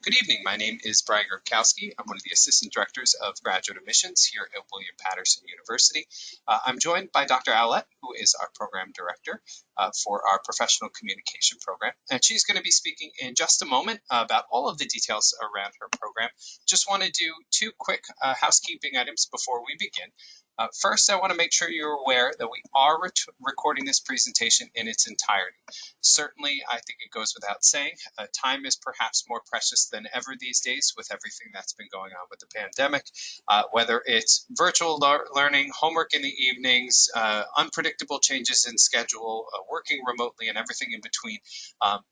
Good evening. My name is Brian Grabkowski. I'm one of the Assistant Directors of Graduate Admissions here at William Patterson University. I'm joined by Dr. Owlett, who is our Program Director for our Professional Communication Program. And she's going to be speaking in just a moment about all of the details around her program. Just want to do two quick housekeeping items before we begin. First, I want to make sure you're aware that we are recording this presentation in its entirety. Certainly, I think it goes without saying, time is perhaps more precious than ever these days with everything that's been going on with the pandemic, whether it's virtual learning, homework in the evenings, unpredictable changes in schedule, working remotely, and everything in between.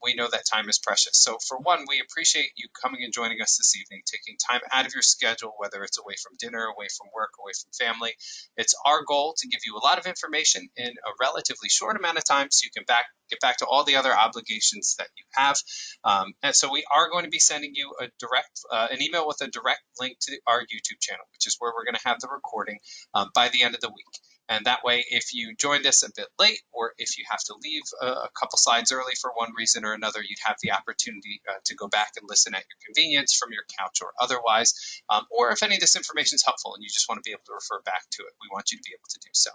We know that time is precious. So for one, we appreciate you coming and joining us this evening, taking time out of your schedule, whether it's away from dinner, away from work, away from family. It's our goal to give you a lot of information in a relatively short amount of time so you can get back to all the other obligations that you have. And so we are going to be sending you an email with a direct link to our YouTube channel, which is where we're going to have the recording by the end of the week. And that way, if you joined us a bit late, or if you have to leave a couple slides early for one reason or another, you'd have the opportunity to go back and listen at your convenience from your couch or otherwise. Or if any of this information is helpful and you just want to be able to refer back to it, we want you to be able to do so.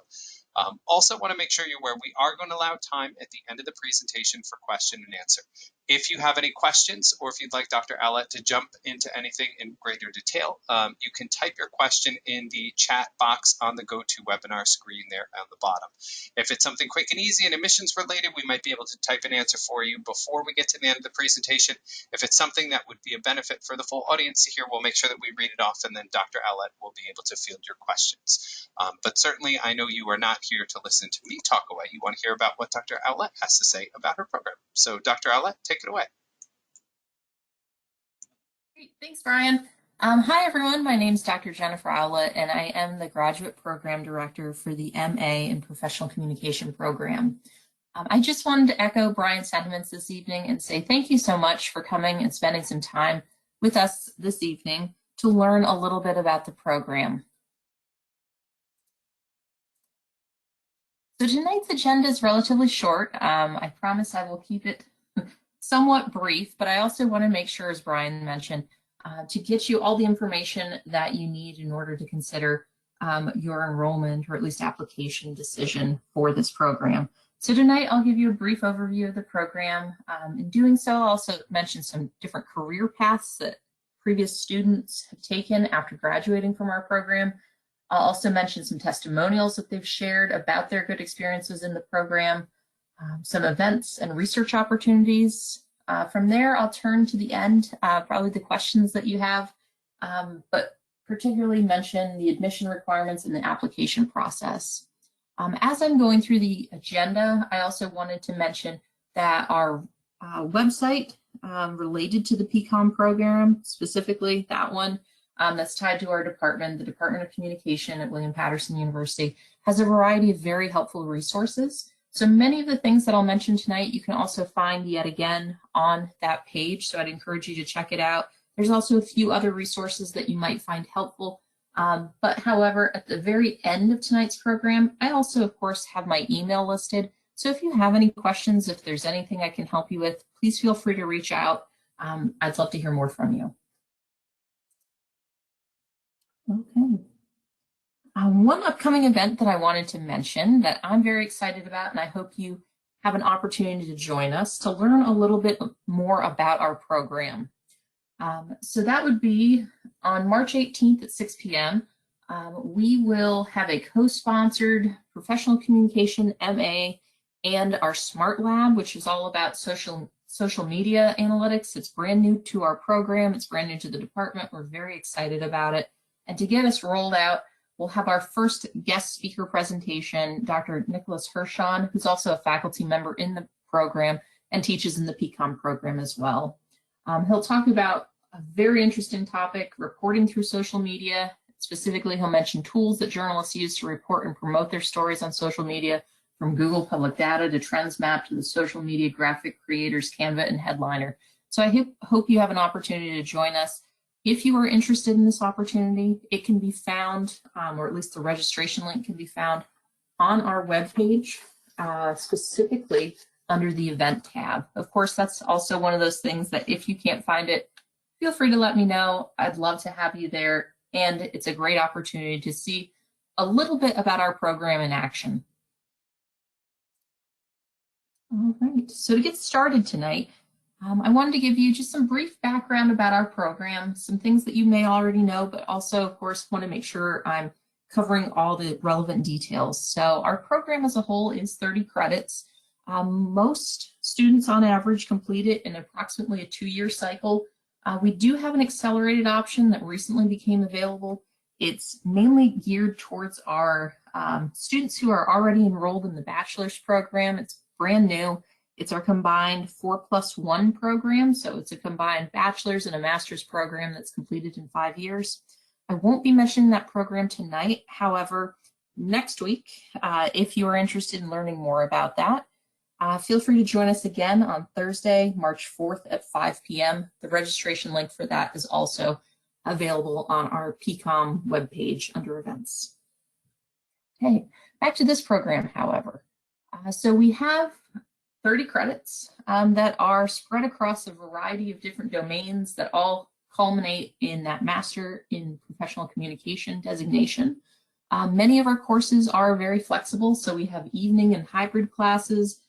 Also want to make sure you're aware we are going to allow time at the end of the presentation for question and answer. If you have any questions, or if you'd like Dr. Owlett to jump into anything in greater detail, you can type your question in the chat box on the GoToWebinar screen there on the bottom. If it's something quick and easy and admissions related, we might be able to type an answer for you before we get to the end of the presentation. If it's something that would be a benefit for the full audience to hear, we'll make sure that we read it off, and then Dr. Owlett will be able to field your questions. But certainly, I know you are not here to listen to me talk away. You want to hear about what Dr. Owlett has to say about her program. So Dr. Owlett, take it away. Great, thanks, Brian. Hi, everyone. My name is Dr. Jennifer Owlett, and I am the Graduate Program Director for the MA in Professional Communication Program. I just wanted to echo Brian's sentiments this evening and say thank you so much for coming and spending some time with us this evening to learn a little bit about the program. So tonight's agenda is relatively short. I promise I will keep it somewhat brief, but I also want to make sure, as Brian mentioned, to get you all the information that you need in order to consider your enrollment or at least application decision for this program. So tonight I'll give you a brief overview of the program. In doing so, I'll also mention some different career paths that previous students have taken after graduating from our program. I'll also mention some testimonials that they've shared about their good experiences in the program, some events and research opportunities. From there, I'll turn to the end, probably the questions that you have, but particularly mention the admission requirements and the application process. As I'm going through the agenda, I also wanted to mention that our website related to the PCOM program, specifically that one, that's tied to our department, the Department of Communication at William Patterson University, has a variety of very helpful resources. So many of the things that I'll mention tonight, you can also find yet again on that page. So I'd encourage you to check it out. There's also a few other resources that you might find helpful. But however, at the very end of tonight's program, I also, of course, have my email listed. So if you have any questions, if there's anything I can help you with, please feel free to reach out. I'd love to hear more from you. Okay. One upcoming event that I wanted to mention that I'm very excited about, and I hope you have an opportunity to join us to learn a little bit more about our program. So that would be on March 18th at 6 p.m. We will have a co-sponsored professional communication MA and our Smart Lab, which is all about social media analytics. It's brand new to our program. It's brand new to the department. We're very excited about it. And to get us rolled out, we'll have our first guest speaker presentation, Dr. Nicholas Hirschon, who's also a faculty member in the program and teaches in the PCOM program as well. He'll talk about a very interesting topic, reporting through social media. Specifically, he'll mention tools that journalists use to report and promote their stories on social media, from Google Public Data to TrendsMap to the social media graphic creators, Canva and Headliner. So I hope you have an opportunity to join us. If you are interested in this opportunity, it can be found, or at least the registration link can be found on our webpage, specifically under the event tab. Of course, that's also one of those things that if you can't find it feel free to let me know. I'd love to have you there, and it's a great opportunity to see a little bit about our program in action. All right, so to get started tonight, I wanted to give you just some brief background about our program, some things that you may already know, but also, of course, want to make sure I'm covering all the relevant details. So our program as a whole is 30 credits. Most students on average complete it in approximately a 2-year cycle. We do have an accelerated option that recently became available. It's mainly geared towards our students who are already enrolled in the bachelor's program. It's brand new. It's our combined 4+1 program. So it's a combined bachelor's and a master's program that's completed in 5 years. I won't be mentioning that program tonight. However, next week, if you are interested in learning more about that, feel free to join us again on Thursday, March 4th at 5 p.m. The registration link for that is also available on our PCOM webpage under events. Okay, back to this program, however. So we have 30 credits that are spread across a variety of different domains that all culminate in that Master in Professional Communication designation. Many of our courses are very flexible, so we have evening and hybrid classes.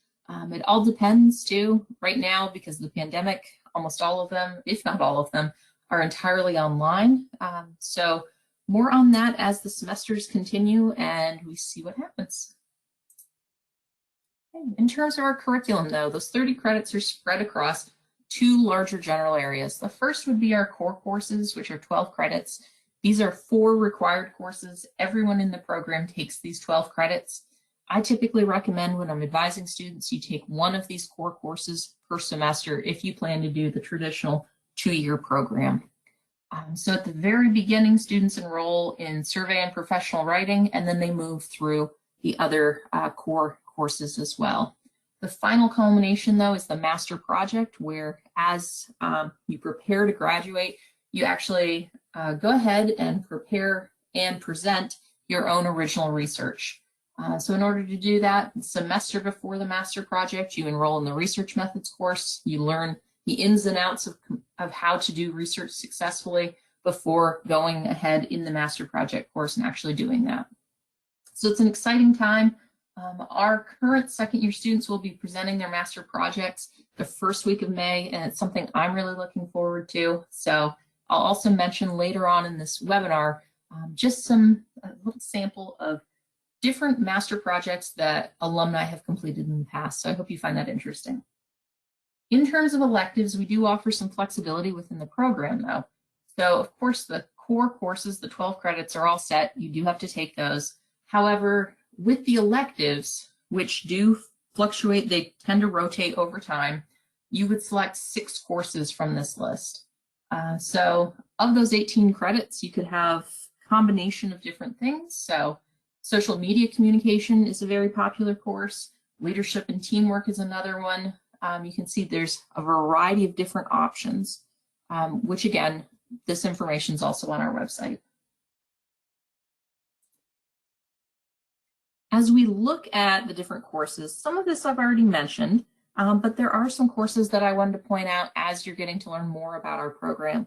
It all depends too. Right now, because of the pandemic, almost all of them, if not all of them, are entirely online. So more on that as the semesters continue and we see what happens. Okay. In terms of our curriculum though, those 30 credits are spread across 2 larger general areas. The first would be our core courses, which are 12 credits. These are 4 required courses. Everyone in the program takes these 12 credits. I typically recommend when I'm advising students, you take one of these core courses per semester if you plan to do the traditional 2-year program. So at the very beginning, students enroll in survey and professional writing, and then they move through the other core courses as well. The final culmination, though, is the master project, where as you prepare to graduate, you actually go ahead and prepare and present your own original research. So in order to do that, the semester before the master project, you enroll in the research methods course. You learn the ins and outs of how to do research successfully before going ahead in the master project course and actually doing that. So it's an exciting time. Our current second-year students will be presenting their master projects the first week of May, and it's something I'm really looking forward to. So I'll also mention later on in this webinar just a little sample of different master projects that alumni have completed in the past. So I hope you find that interesting. In terms of electives, we do offer some flexibility within the program though. So of course the core courses, the 12 credits are all set. You do have to take those. However, with the electives, which do fluctuate, they tend to rotate over time, you would select 6 courses from this list. So of those 18 credits, you could have a combination of different things. So social media communication is a very popular course. Leadership and teamwork is another one. You can see there's a variety of different options, which again, this information is also on our website. As we look at the different courses, some of this I've already mentioned, but there are some courses that I wanted to point out as you're getting to learn more about our program.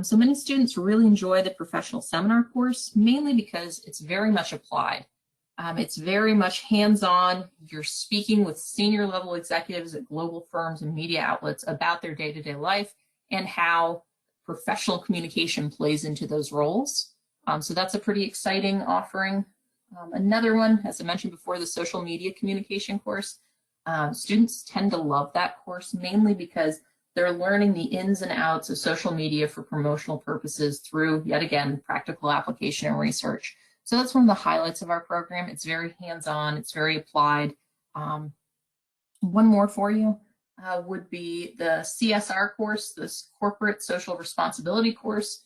So many students really enjoy the professional seminar course, mainly because it's very much applied. It's very much hands-on. You're speaking with senior level executives at global firms and media outlets about their day-to-day life and how professional communication plays into those roles. So that's a pretty exciting offering. Another one, as I mentioned before, the social media communication course. Students tend to love that course mainly because they're learning the ins and outs of social media for promotional purposes through, yet again, practical application and research. So that's one of the highlights of our program. It's very hands-on, it's very applied. One more for you would be the CSR course, this Corporate Social Responsibility course.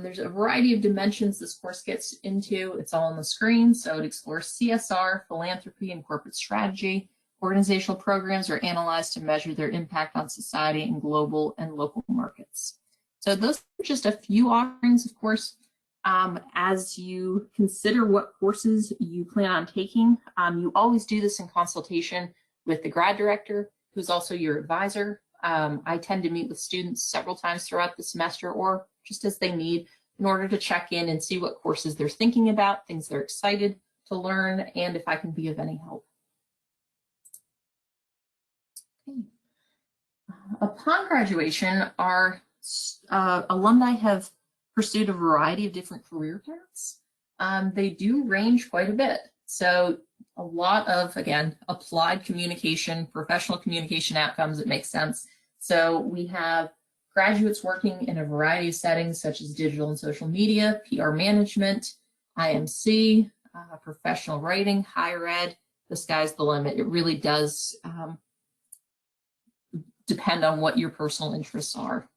There's a variety of dimensions this course gets into. It's all on the screen, so it explores CSR, philanthropy, and corporate strategy. Organizational programs are analyzed to measure their impact on society in global and local markets. So those are just a few offerings, of course. As you consider what courses you plan on taking, you always do this in consultation with the grad director, who's also your advisor. I tend to meet with students several times throughout the semester or just as they need in order to check in and see what courses they're thinking about, things they're excited to learn, and if I can be of any help. Okay. Upon graduation, our alumni have pursued a variety of different career paths. They do range quite a bit. So a lot of, again, applied communication, professional communication outcomes that make sense. So we have graduates working in a variety of settings such as digital and social media, PR management, IMC, professional writing, higher ed. The sky's the limit. It really does depend on what your personal interests are.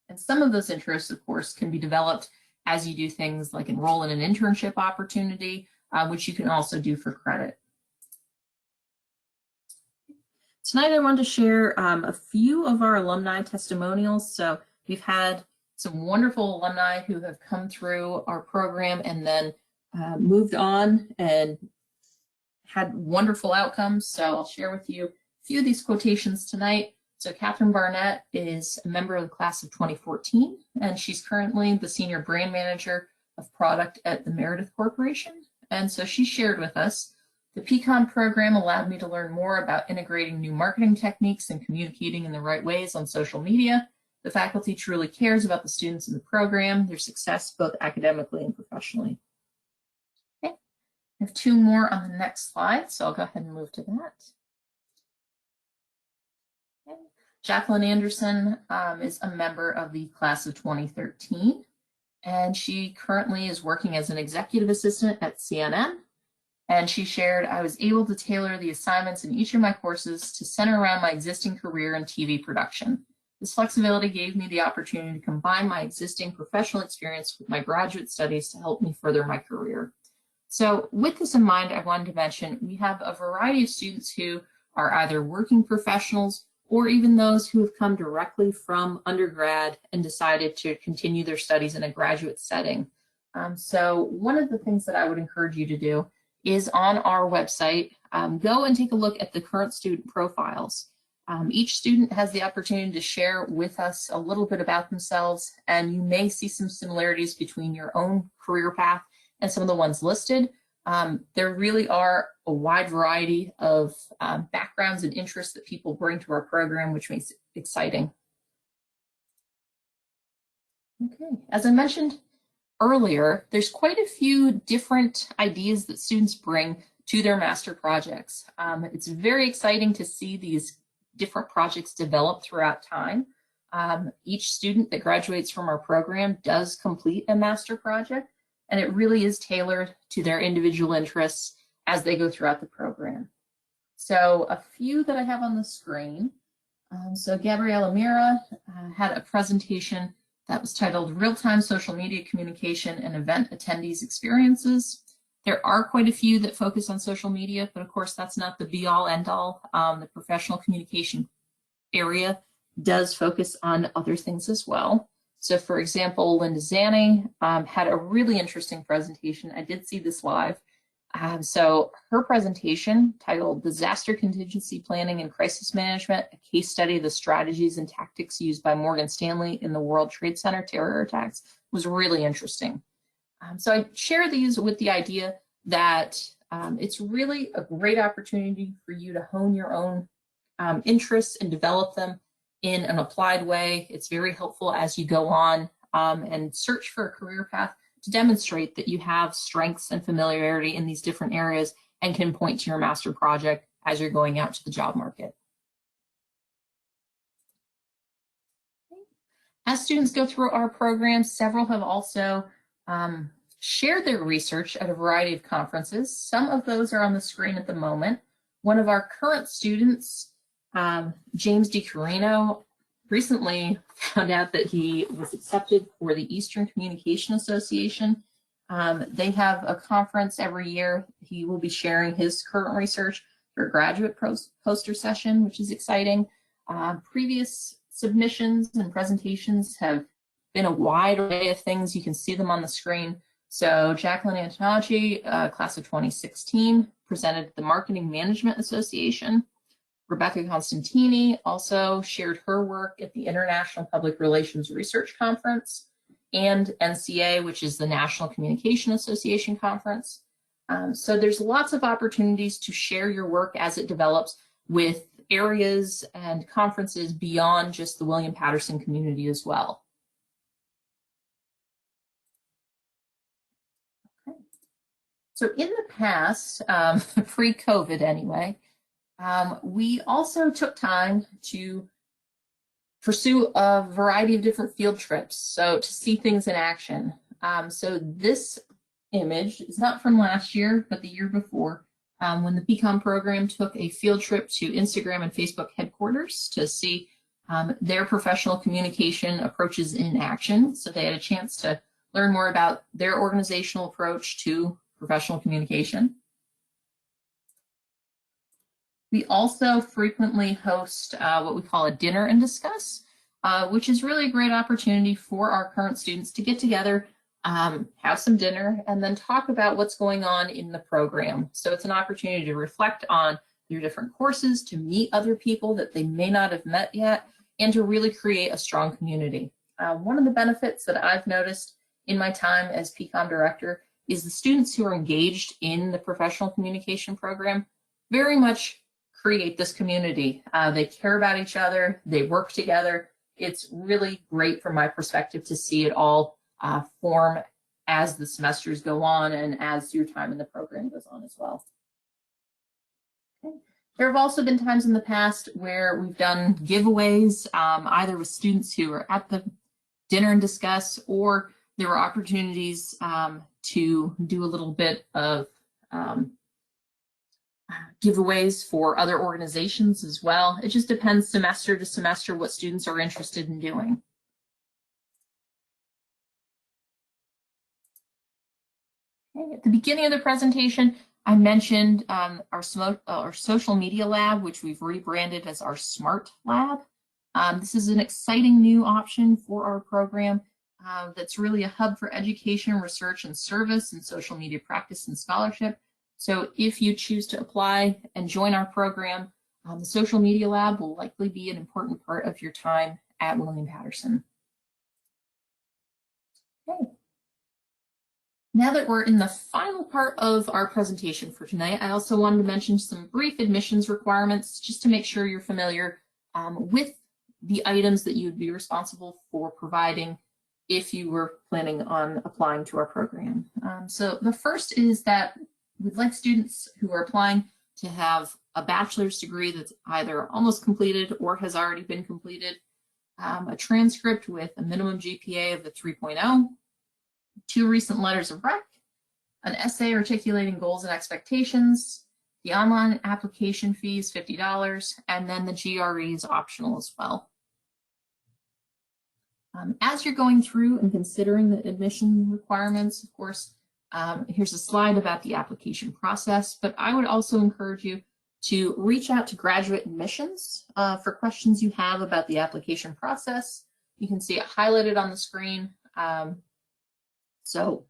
And some of those interests, of course, can be developed as you do things like enroll in an internship opportunity, which you can also do for credit. Tonight I wanted to share a few of our alumni testimonials. So we've had some wonderful alumni who have come through our program and then moved on and had wonderful outcomes. So I'll share with you a few of these quotations tonight. So Catherine Barnett is a member of the class of 2014, and she's currently the senior brand manager of product at the Meredith Corporation. And so she shared with us, the PCON program allowed me to learn more about integrating new marketing techniques and communicating in the right ways on social media. The faculty truly cares about the students in the program, their success both academically and professionally. Okay, I have two more on the next slide, so I'll go ahead and move to that. Okay. Jacqueline Anderson is a member of the class of 2013, and she currently is working as an executive assistant at CNN. And she shared, I was able to tailor the assignments in each of my courses to center around my existing career in TV production. This flexibility gave me the opportunity to combine my existing professional experience with my graduate studies to help me further my career. So with this in mind, I wanted to mention we have a variety of students who are either working professionals or even those who have come directly from undergrad and decided to continue their studies in a graduate setting. So one of the things that I would encourage you to do is on our website, go and take a look at the current student profiles. Each student has the opportunity to share with us a little bit about themselves, and you may see some similarities between your own career path and some of the ones listed. There really are a wide variety of backgrounds and interests that people bring to our program, which makes it exciting. Okay, as I mentioned earlier, there's quite a few different ideas that students bring to their master projects. It's very exciting to see these different projects develop throughout time. Each student that graduates from our program does complete a master project, and it really is tailored to their individual interests as they go throughout the program. So a few that I have on the screen. So Gabriela Mira had a presentation that was titled Real-Time Social Media Communication and Event Attendees Experiences. There are quite a few that focus on social media, but of course that's not the be-all, end-all. The professional communication area does focus on other things as well. So for example, Linda Zanning had a really interesting presentation. I did see this live. So her presentation titled Disaster Contingency Planning and Crisis Management, a case study of the strategies and tactics used by Morgan Stanley in the World Trade Center terror attacks, was really interesting. So I share these with the idea that it's really a great opportunity for you to hone your own interests and develop them in an applied way. It's very helpful as you go on and search for a career path to demonstrate that you have strengths and familiarity in these different areas and can point to your master project as you're going out to the job market. As students go through our program, several have also shared their research at a variety of conferences. Some of those are on the screen at the moment. One of our current students, James DiCarino, recently found out that he was accepted for the Eastern Communication Association. They have a conference every year. He will be sharing his current research for a graduate poster session, which is exciting. Previous submissions and presentations have been a wide array of things. You can see them on the screen. So Jacqueline Antonacci, class of 2016, presented at the Marketing Management Association. Rebecca Constantini also shared her work at the International Public Relations Research Conference and NCA, which is the National Communication Association Conference. So there's lots of opportunities to share your work as it develops with areas and conferences beyond just the William Patterson community as well. Okay. So in the past, pre-COVID anyway, we also took time to pursue a variety of different field trips, so to see things in action. So this image is not from last year, but the year before, when the PCOM program took a field trip to Instagram and Facebook headquarters to see their professional communication approaches in action. So they had a chance to learn more about their organizational approach to professional communication. We also frequently host what we call a dinner and discuss, which is really a great opportunity for our current students to get together, have some dinner, and then talk about what's going on in the program. So it's an opportunity to reflect on your different courses, to meet other people that they may not have met yet, and to really create a strong community. One of the benefits that I've noticed in my time as PCOM director is the students who are engaged in the professional communication program very much create this community. They care about each other, they work together. It's really great from my perspective to see it all form as the semesters go on and as your time in the program goes on as well. Okay. There have also been times in the past where we've done giveaways, either with students who are at the dinner and discuss, or there were opportunities to do a little bit of giveaways for other organizations as well. It just depends semester to semester what students are interested in doing. Okay, at the beginning of the presentation, I mentioned our social media lab, which we've rebranded as our SMART lab. This is an exciting new option for our program that's really a hub for education, research, and service in social media practice and scholarship. So if you choose to apply and join our program, the social media lab will likely be an important part of your time at William Patterson. Okay. Now that we're in the final part of our presentation for tonight, I also wanted to mention some brief admissions requirements just to make sure you're familiar with the items that you'd be responsible for providing if you were planning on applying to our program. So the first is that we'd like students who are applying to have a bachelor's degree that's either almost completed or has already been completed, a transcript with a minimum GPA of the 3.0, 2 recent letters of rec, an essay articulating goals and expectations, the online application fee is $50, and then the GRE is optional as well. As you're going through and considering the admission requirements, of course, here's a slide about the application process, but I would also encourage you to reach out to graduate admissions for questions you have about the application process. You can see it highlighted on the screen. So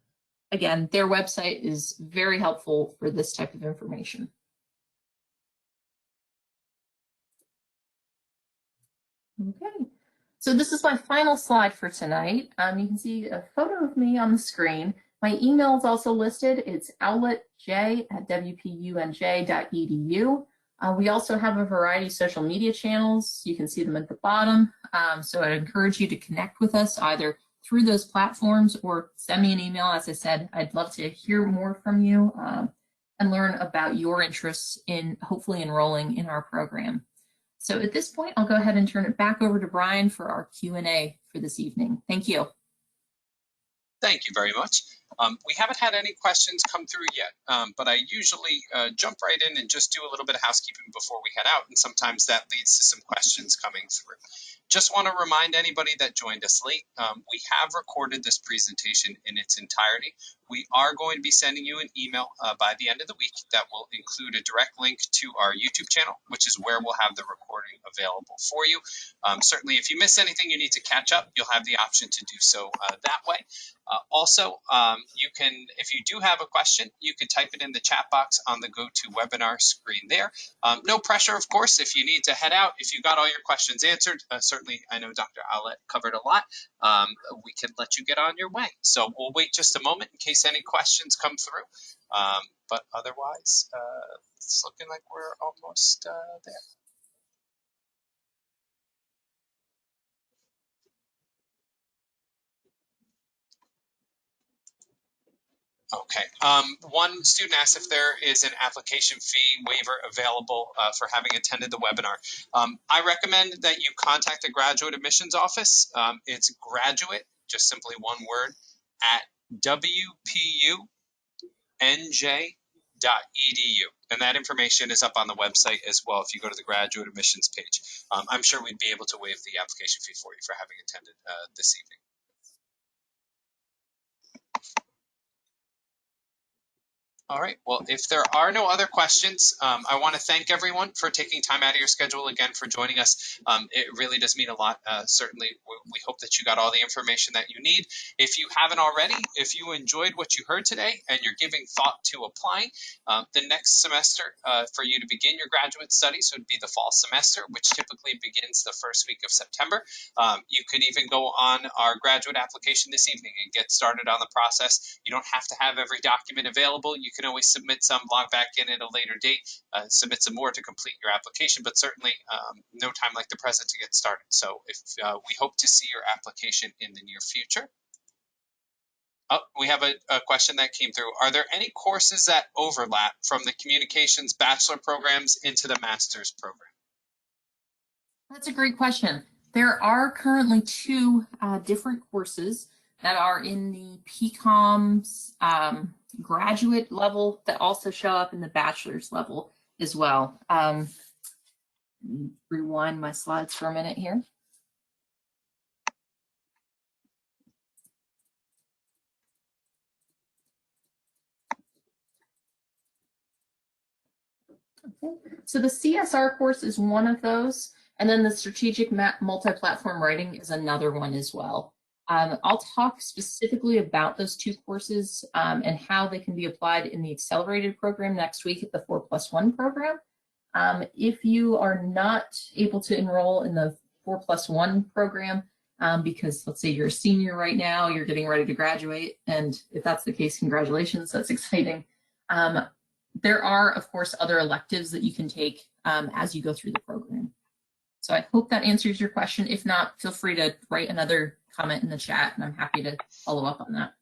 again, their website is very helpful for this type of information. Okay, so this is my final slide for tonight. You can see a photo of me on the screen. My email is also listed. It's owlettj@wpunj.edu. We also have a variety of social media channels. You can see them at the bottom. So I encourage you to connect with us either through those platforms or send me an email. As I said, I'd love to hear more from you and learn about your interests in hopefully enrolling in our program. So at this point, I'll go ahead and turn it back over to Brian for our Q&A for this evening. Thank you. Thank you very much. We haven't had any questions come through yet, but I usually jump right in and just do a little bit of housekeeping before we head out, and sometimes that leads to some questions coming through. Just want to remind anybody that joined us late, we have recorded this presentation in its entirety. We are going to be sending you an email by the end of the week that will include a direct link to our YouTube channel, which is where we'll have the recording available for you. Certainly, if you miss anything you need to catch up, you'll have the option to do so that way. Also, You can, if you do have a question, you can type it in the chat box on the GoToWebinar screen there. No pressure, of course, if you need to head out. If you got all your questions answered, certainly I know Dr. Owlett covered a lot. We can let you get on your way. So we'll wait just a moment in case any questions come through. But otherwise, it's looking like we're almost there. Okay. One student asked if there is an application fee waiver available for having attended the webinar. I recommend that you contact the graduate admissions office. It's graduate, just simply one word, at WPUNJ.edu. And that information is up on the website as well if you go to the graduate admissions page. I'm sure we'd be able to waive the application fee for you for having attended this evening. All right, well, if there are no other questions, I want to thank everyone for taking time out of your schedule again for joining us. It really does mean a lot. Certainly, we hope that you got all the information that you need. If you haven't already, if you enjoyed what you heard today and you're giving thought to applying, the next semester for you to begin your graduate studies would be the fall semester, which typically begins the first week of September. You could even go on our graduate application this evening and get started on the process. You don't have to have every document available. You can always submit some, log back in at a later date, submit some more to complete your application, but certainly no time like the present to get started. So if we hope to see your application in the near future. Oh, we have a question that came through. Are there any courses that overlap from the communications bachelor programs into the master's program? That's a great question. There are currently two different courses that are in the PCOM's graduate level that also show up in the bachelor's level as well. Rewind my slides for a minute here. Okay. So the CSR course is one of those, and then the strategic multi-platform writing is another one as well. I'll talk specifically about those two courses and how they can be applied in the accelerated program next week at the 4+1 program. If you are not able to enroll in the 4+1 program because let's say you're a senior right now, you're getting ready to graduate, and if that's the case, congratulations, that's exciting. There are, of course, other electives that you can take as you go through the program. So I hope that answers your question. If not, feel free to write another comment in the chat, and I'm happy to follow up on that.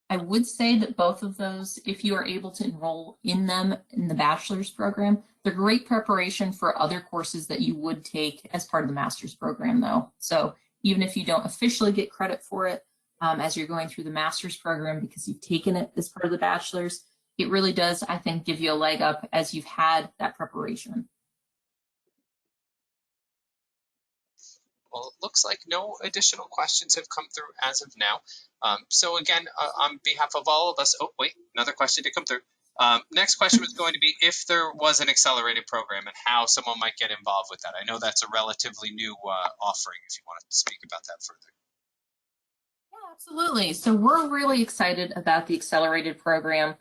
I would say that both of those, if you are able to enroll in them in the bachelor's program, they're great preparation for other courses that you would take as part of the master's program, though. So even if you don't officially get credit for it as you're going through the master's program because you've taken it as part of the bachelor's, it really does, I think, give you a leg up as you've had that preparation. Well, it looks like no additional questions have come through as of now. So again, on behalf of all of us, oh wait, another question did come through. Next question was going to be if there was an accelerated program and how someone might get involved with that. I know that's a relatively new offering, if you want to speak about that further. Yeah, absolutely. So we're really excited about the accelerated program.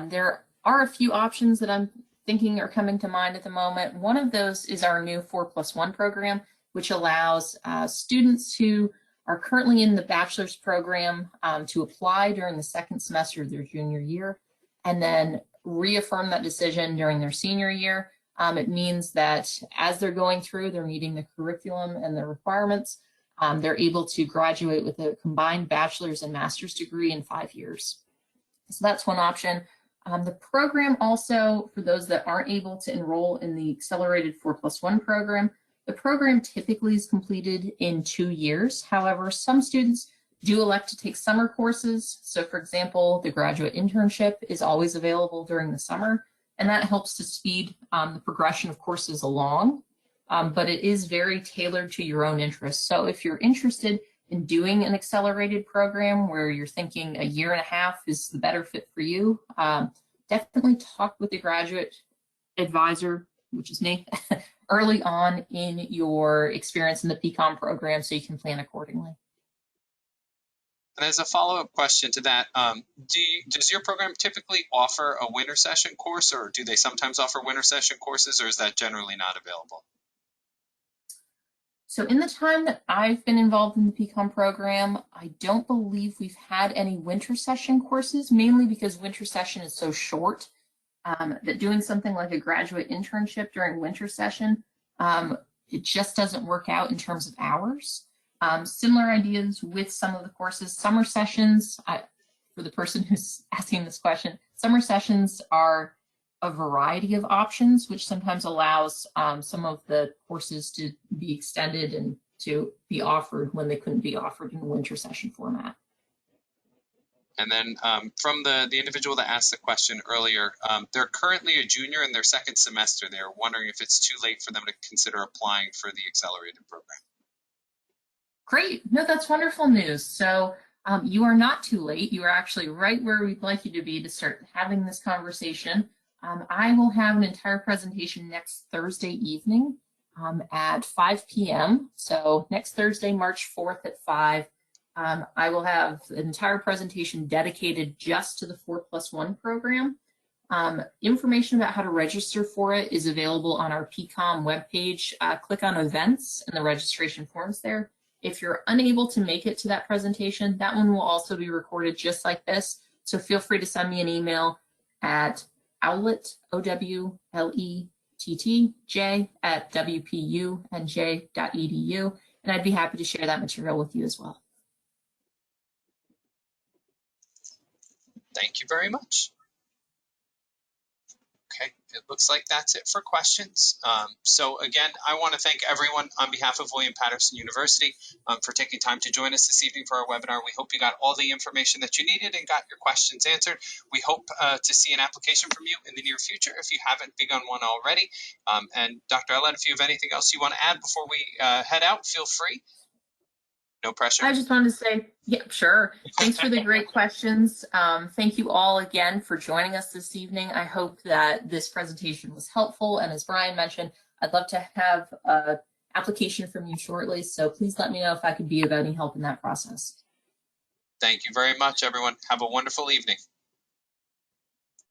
There are a few options that I'm thinking are coming to mind at the moment. One of those is our new 4+1 program, which allows students who are currently in the bachelor's program to apply during the second semester of their junior year and then reaffirm that decision during their senior year. It means that as they're going through, they're meeting the curriculum and the requirements. They're able to graduate with a combined bachelor's and master's degree in 5 years. So that's one option. The program also, for those that aren't able to enroll in the accelerated 4+1 program, the program typically is completed in 2 years. However, some students do elect to take summer courses. So for example, the graduate internship is always available during the summer, and that helps to speed the progression of courses along. But it is very tailored to your own interests. So if you're interested in doing an accelerated program where you're thinking a 1.5 years is the better fit for you, definitely talk with the graduate advisor, which is me, early on in your experience in the PCOM program so you can plan accordingly. And as a follow-up question to that, does your program typically offer a winter session course, or do they sometimes offer winter session courses, or is that generally not available? So in the time that I've been involved in the PCOM program, I don't believe we've had any winter session courses, mainly because winter session is so short that doing something like a graduate internship during winter session, it just doesn't work out in terms of hours. Similar ideas with some of the courses. Summer sessions, for the person who's asking this question, summer sessions are a variety of options, which sometimes allows some of the courses to be extended and to be offered when they couldn't be offered in a winter session format. And then from the individual that asked the question earlier, they're currently a junior in their second semester. They're wondering if it's too late for them to consider applying for the accelerated program. Great. No, that's wonderful news. So you are not too late. You are actually right where we'd like you to be to start having this conversation. I will have an entire presentation next Thursday evening at 5 p.m. So next Thursday, March 4th at 5. I will have an entire presentation dedicated just to the 4+1 program. Information about how to register for it is available on our PCOM webpage. Click on events and the registration forms there. If you're unable to make it to that presentation, that one will also be recorded just like this. So feel free to send me an email at Owlett, OWLETTJ at WPUNJ.edu, and I'd be happy to share that material with you as well. Thank you very much. Okay, it looks like that's it for questions. So again, I want to thank everyone on behalf of William Patterson University for taking time to join us this evening for our webinar. We hope you got all the information that you needed and got your questions answered. We hope to see an application from you in the near future if you haven't begun one already. And Dr. Owlett, if you have anything else you want to add before we head out, feel free. No pressure. I just wanted to say, yeah, sure. Thanks for the great questions. Thank you all again for joining us this evening. I hope that this presentation was helpful. And as Brian mentioned, I'd love to have an application from you shortly. So please let me know if I could be of any help in that process. Thank you very much, everyone. Have a wonderful evening.